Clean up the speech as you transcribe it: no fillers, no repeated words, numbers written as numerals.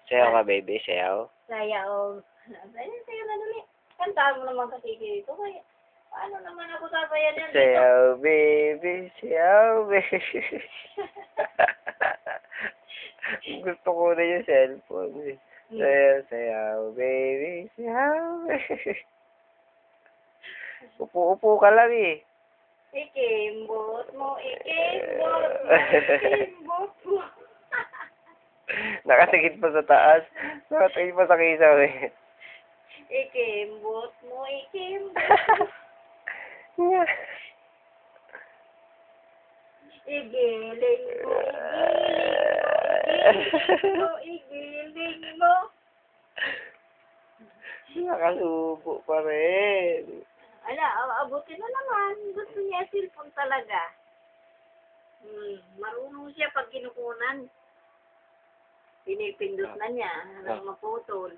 Sayaw ka, baby. Sayaw. Sayaw. Sayaw na dali. Kantaan mo naman kasi dito. Kaya, paano naman ako sasayan yan dito? Sayaw, baby. Sayaw, baby. Gusto ko na yung cellphone. Eh. Sayaw, sayaw, baby. Sayaw, baby. Upo-upo ka lang eh. Ikimbot mo, ikimbot mo, ikimbot mo. Nakatingin pa sa taas. Nakatingin pa sa kisaw eh. Ikimbot mo, ikimbot mo. Igiling mo, igiling mo, igiling mo. Nakalubo pa rin. Ala, abutin na naman. Gusto niya cellphone talaga. Marunong siya pag kinukunan. Pinipindot na niya. Maputol.